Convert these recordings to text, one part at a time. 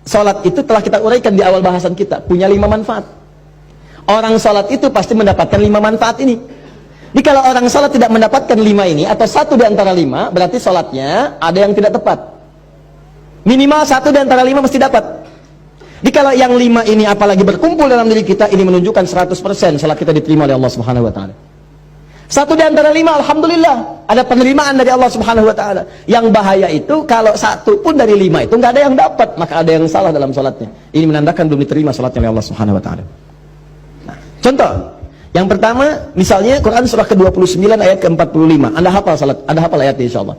Salat itu telah kita uraikan di awal bahasan kita, punya 5 manfaat. Orang salat itu pasti mendapatkan 5 manfaat ini. Jadi kalau orang salat tidak mendapatkan 5 ini, atau 1 di antara 5, berarti salatnya ada yang tidak tepat. Minimal 1 di antara 5 mesti dapat. Jadi kalau yang 5 ini apalagi berkumpul dalam diri kita, ini menunjukkan 100% salat kita diterima oleh Allah Subhanahu wa taala. 1 di antara 5, alhamdulillah, ada penerimaan dari Allah Subhanahu wa taala. Yang bahaya itu kalau 1 pun dari 5 itu nggak ada yang dapat, maka ada yang salah dalam salatnya. Ini menandakan belum diterima salatnya oleh Allah Subhanahu wa taala. Nah, contoh, yang pertama misalnya Quran surah ke-29 ayat ke-45. Anda hafal salat, Anda hafal ayatnya insyaallah.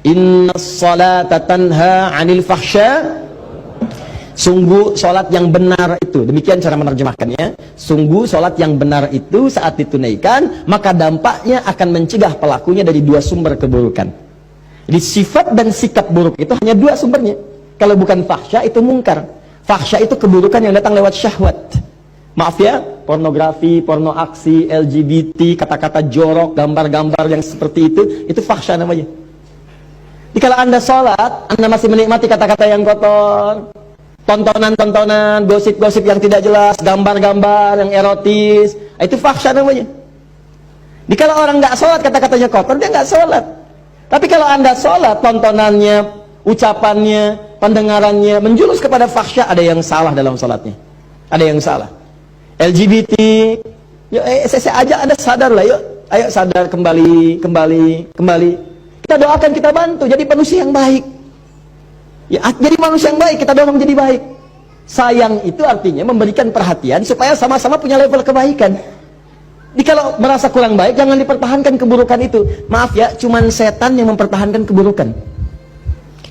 Innas salata tanha 'anil fahsya. Sungguh solat yang benar itu, demikian cara menerjemahkannya, sungguh solat yang benar itu saat ditunaikan, maka dampaknya akan mencegah pelakunya dari 2 sumber keburukan. Jadi sifat dan sikap buruk itu hanya 2 sumbernya. Kalau bukan fahsya itu mungkar. Fahsya itu keburukan yang datang lewat syahwat. Maaf ya, pornografi, porno aksi, LGBT, kata-kata jorok, gambar-gambar yang seperti itu fahsya namanya. Jadi kalau Anda sholat, Anda masih menikmati kata-kata yang kotor, tontonan-tontonan, gosip-gosip yang tidak jelas, gambar-gambar yang erotis, itu fahsya namanya. Jadi kalau orang nggak sholat, kata-katanya kotor, dia nggak sholat. Tapi kalau Anda sholat, tontonannya, ucapannya, pendengarannya menjurus kepada fahsya, ada yang salah dalam sholatnya. Ada yang salah. LGBT, yuk, saya ajak Anda sadar lah, yuk, ayo sadar kembali. Kita doakan, kita bantu, jadi manusia yang baik. Ya, jadi manusia yang baik, kita dorong jadi baik. Sayang itu artinya memberikan perhatian supaya sama-sama punya level kebaikan. Jadi kalau merasa kurang baik, jangan dipertahankan keburukan itu. Maaf ya, cuman setan yang mempertahankan keburukan.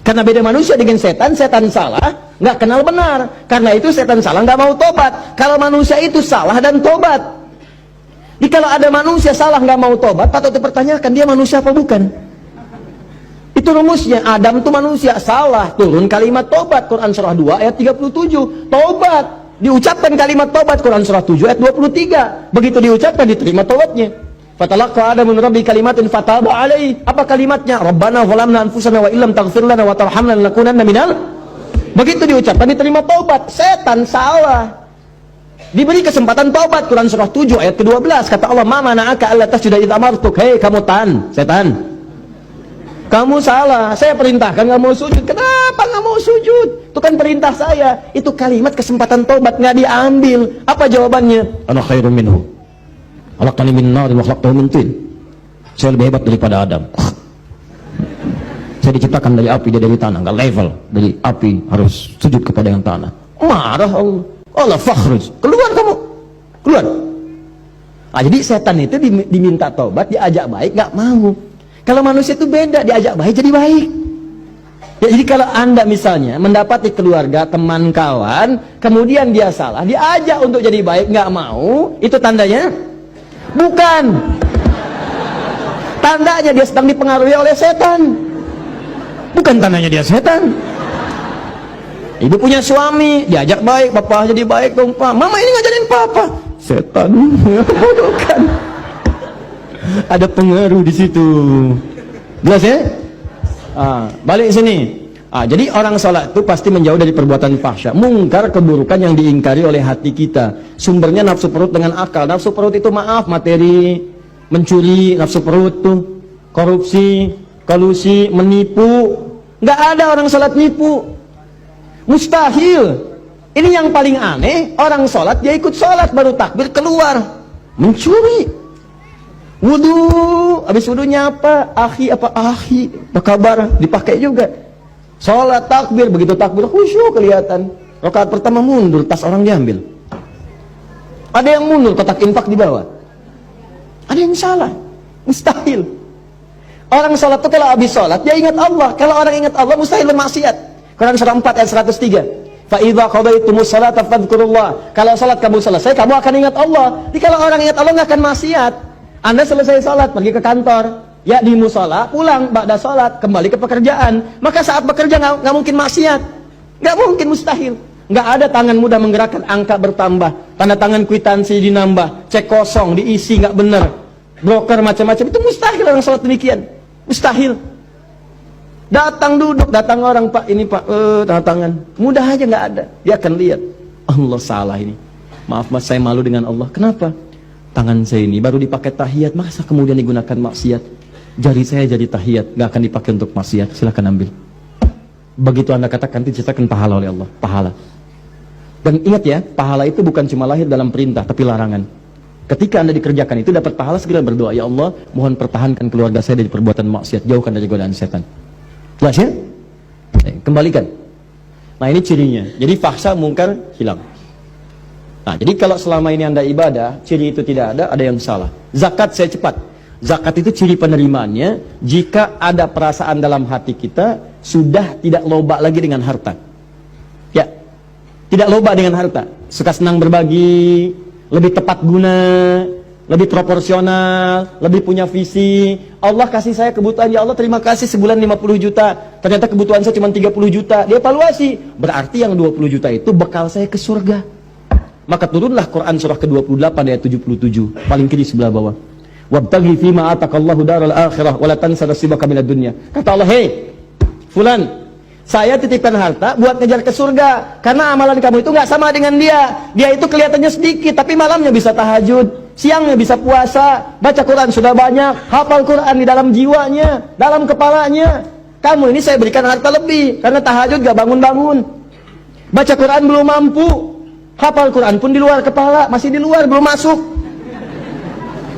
Karena beda manusia dengan setan, setan salah, nggak kenal benar. Karena itu setan salah, nggak mau tobat. Kalau manusia itu salah dan tobat. Jadi kalau ada manusia salah nggak mau tobat, patut dipertanyakan dia manusia apa bukan? Itu rumusnya. Adam itu manusia, salah, turun kalimat tobat. Quran surah 2 ayat 37. Tobat, diucapkan kalimat tobat. Quran surah 7 ayat 23. Begitu diucapkan, diterima tobatnya. Fatalaqa Adamu min rabbi kalimatin fataba alaihi. Apa kalimatnya? Rabbana zalamna anfusana wa illam taghfir lana wa tarhamna lanakunanna minal. Begitu diucapkan, diterima tobat. Setan salah, diberi kesempatan tobat. Quran surah 7 ayat ke-12. Kata Allah, ma mana'aka alla tasjuda idh amartuk. Hei kamu setan, kamu salah, saya perintahkan nggak mau sujud. Kenapa nggak mau sujud? Itu kan perintah saya. Itu kalimat kesempatan tobat nggak diambil. Apa jawabannya? Ana khairun minhu. Khalaqtani min nar wa khalaqtahu min tin. Saya lebih hebat daripada Adam. Saya diciptakan dari api, dia dari tanah. Nggak level. Dari api harus sujud kepada yang tanah. Marah Allah. Allah fakhruj. Keluar kamu. Keluar. Nah, jadi setan itu diminta tobat, diajak baik, nggak mau. Kalau manusia itu beda, diajak baik jadi baik. Ya, jadi kalau Anda misalnya mendapati keluarga, teman, kawan, kemudian dia salah, diajak untuk jadi baik, nggak mau, itu tandanya? Bukan. Tandanya dia sedang dipengaruhi oleh setan. Bukan tandanya dia setan. Ibu punya suami, diajak baik, papa jadi baik dong pak. Mama ini ngajarin papa. Setan. Bukan. Ada pengaruh di situ. Jelas ya? Balik sini. Jadi orang sholat itu pasti menjauh dari perbuatan fahsya, mungkar, keburukan yang diingkari oleh hati kita. Sumbernya nafsu perut dengan akal. Nafsu perut itu maaf, materi, mencuri, nafsu perut tuh, korupsi, kolusi, menipu. Nggak ada orang sholat nipu. Mustahil. Ini yang paling aneh, orang sholat dia ikut sholat baru takbir keluar mencuri. Wudu, habis wudunya apa? Apa kabar? Dipakai juga. Sholat takbir, begitu takbir khusyuk kelihatan. Rakaat pertama mundur, tas orang diambil. Ada yang mundur, kotak infak di bawah. Ada yang salah, mustahil. Orang sholat itu kalau habis sholat dia ingat Allah. Kalau orang ingat Allah mustahil bermaksiat. Quran surah 4 ayat 103. Fa idza qadaitumus sholata fadhkurullah. Kalau sholat kamu selesai, kamu akan ingat Allah. Jadi kalau orang ingat Allah nggak akan maksiat. Anda selesai sholat, pergi ke kantor, ya di musola, pulang, ba'da sholat, kembali ke pekerjaan. Maka saat bekerja nggak mungkin maksiat, nggak mungkin, mustahil. Nggak ada tangan mudah menggerakkan, angka bertambah, tanda tangan kwitansi dinambah, cek kosong, diisi nggak benar, broker macam-macam, itu mustahil orang sholat demikian, mustahil. Datang duduk, datang orang, Pak, ini Pak, tanda tangan. Mudah aja nggak ada. Dia akan lihat, Allah salah ini. Maaf Mas, saya malu dengan Allah. Kenapa? Tangan saya ini baru dipakai tahiyat, masa kemudian digunakan maksiat? Jari saya jadi tahiyat, nggak akan dipakai untuk maksiat. Silakan ambil. Begitu Anda katakan, diceritakan pahala oleh Allah. Pahala. Dan ingat ya, pahala itu bukan cuma lahir dalam perintah, tapi larangan. Ketika Anda dikerjakan itu dapat pahala, segera berdoa, ya Allah, mohon pertahankan keluarga saya dari perbuatan maksiat, jauhkan dari godaan setan. Jelas ya? Kembalikan. Nah ini cirinya. Jadi fahsya mungkar hilang. Nah jadi kalau selama ini Anda ibadah, ciri itu tidak ada yang salah. Zakat saya cepat. Zakat itu ciri penerimaannya jika ada perasaan dalam hati kita sudah tidak loba lagi dengan harta. Ya, tidak loba dengan harta. Suka senang berbagi, lebih tepat guna, lebih proporsional, lebih punya visi. Allah kasih saya kebutuhan, ya Allah terima kasih sebulan 50 juta. Ternyata kebutuhan saya cuma 30 juta. Dia evaluasi. Berarti yang 20 juta itu bekal saya ke surga. Maka turunlah Quran surah ke-28 ayat 77. Paling kiri sebelah bawah. Wabtaghi fima atakallahu daral akhirah wa la tansa nasibaka minad dunya. Kata Allah, "Hei, fulan, saya titipkan harta buat ngejar ke surga. Karena amalan kamu itu nggak sama dengan dia. Dia itu kelihatannya sedikit, tapi malamnya bisa tahajud, siangnya bisa puasa, baca Quran sudah banyak, hafal Quran di dalam jiwanya, dalam kepalanya. Kamu ini saya berikan harta lebih, karena tahajud gak bangun-bangun. Baca Quran belum mampu, hafal Quran pun di luar kepala, masih di luar, belum masuk.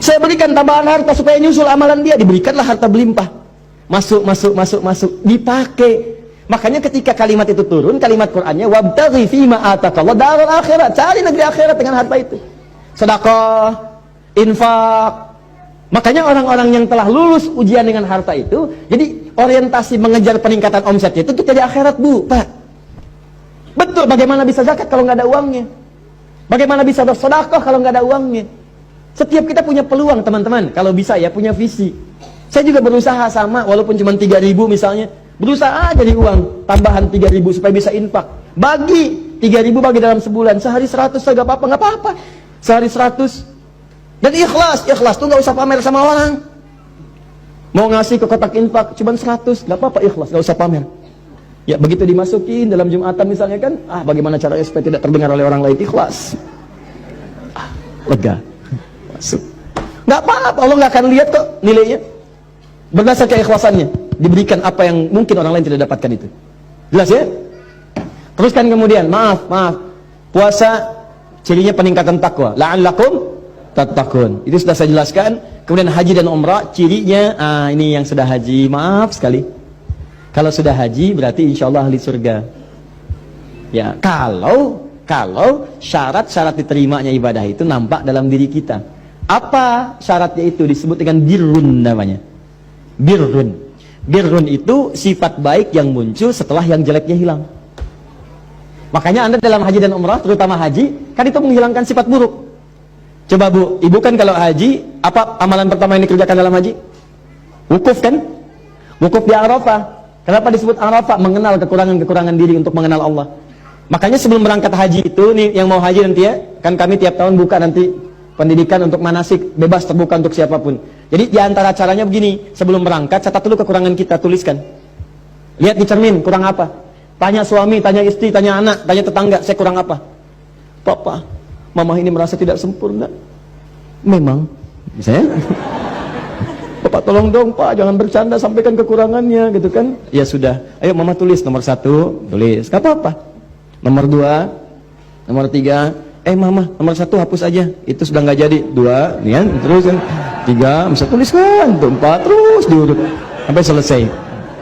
Saya berikan tambahan harta supaya nyusul amalan dia, diberikanlah harta berlimpah. Masuk, dipakai. Makanya ketika kalimat itu turun, kalimat Qur'annya wabtaghi fima atakallahu daral akhirat, cari negeri akhirat dengan harta itu. Sedekah, infak. Makanya orang-orang yang telah lulus ujian dengan harta itu, jadi orientasi mengejar peningkatan omsetnya itu untuk jadi akhirat, Bu, Pak. Betul, bagaimana bisa zakat kalau nggak ada uangnya? Bagaimana bisa bersedekah kalau nggak ada uangnya? Setiap kita punya peluang, teman-teman, kalau bisa ya punya visi. Saya juga berusaha sama, walaupun cuma 3.000 misalnya, berusaha jadi uang tambahan 3.000 supaya bisa infak. Bagi 3.000 bagi dalam sebulan, sehari 100 nggak apa-apa. Sehari 100. Dan ikhlas tuh nggak usah pamer sama orang. Mau ngasih ke kotak infak cuma 100, nggak apa-apa, ikhlas, nggak usah pamer. Ya begitu dimasukin dalam Jumatan misalnya kan, bagaimana caranya supaya tidak terdengar oleh orang lain, ikhlas. Lega. Masuk. Nggak apa-apa, Allah nggak akan lihat kok nilainya. Berdasarkan keikhlasannya diberikan apa yang mungkin orang lain tidak dapatkan itu. Jelas ya? Teruskan kemudian, maaf. Puasa cirinya peningkatan takwa. La'allakum tattaqun. Itu sudah saya jelaskan. Kemudian haji dan umrah cirinya, ini yang sudah haji, maaf sekali. Kalau sudah haji berarti insyaallah ahli surga. Ya, kalau syarat-syarat diterimanya ibadah itu nampak dalam diri kita. Apa syaratnya itu? Disebut dengan birrun namanya. Birrun itu sifat baik yang muncul setelah yang jeleknya hilang. Makanya Anda dalam haji dan umrah, terutama haji, kan itu menghilangkan sifat buruk. Coba Bu, Ibu kan kalau haji, apa amalan pertama yang dikerjakan dalam haji? Wukuf kan? Wukuf di Arafah. Kenapa disebut Arafah? Mengenal kekurangan-kekurangan diri untuk mengenal Allah. Makanya sebelum berangkat haji itu, nih yang mau haji nanti ya, kan kami tiap tahun buka nanti pendidikan untuk manasik, bebas terbuka untuk siapapun. Jadi di antara caranya begini, sebelum berangkat catat dulu kekurangan kita, tuliskan. Lihat di cermin, kurang apa? Tanya suami, tanya istri, tanya anak, tanya tetangga, saya kurang apa? Papa, mama ini merasa tidak sempurna. Memang, misalnya. Bapak tolong dong Pak, jangan bercanda, sampaikan kekurangannya gitu kan. Ya sudah, ayo mama tulis nomor 1, tulis, gak apa-apa. Nomor 2, nomor 3, mama nomor 1 hapus aja, itu sudah nggak jadi. 2, nih kan, terus kan 3, bisa tuliskan, 4, terus diurut sampai selesai.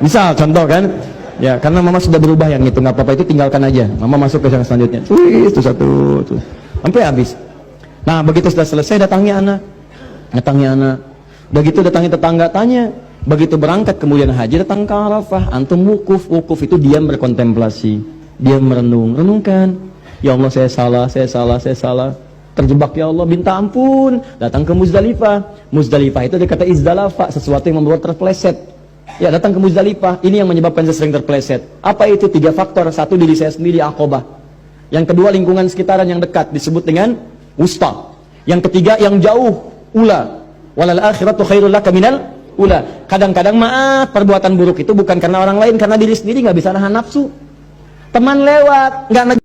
Misal contoh kan, ya karena mama sudah berubah yang itu, nggak apa-apa, itu tinggalkan aja. Mama masuk ke yang selanjutnya, tulis itu 1, tuh sampai habis. Nah begitu sudah selesai, datangi anak. Begitu datangi tetangga, tanya. Begitu berangkat kemudian haji, datang ke Arafah, antum wukuf itu diam berkontemplasi, diam renungkan. Ya Allah saya salah, terjebak ya Allah, minta ampun. Datang ke Muzdalifah itu dikata izdalafa, sesuatu yang membuat terpeleset. Ya datang ke Muzdalifah, ini yang menyebabkan saya sering terpeleset. Apa itu? 3 faktor. 1, diri saya sendiri, Aqabah. Yang kedua, lingkungan sekitaran yang dekat, disebut dengan wusta. Yang ketiga, yang jauh, ula. Walal akhiratu khairul laka minal Udah, kadang-kadang maaf, perbuatan buruk itu bukan karena orang lain, karena diri sendiri nggak bisa nahan nafsu. Teman lewat, nggak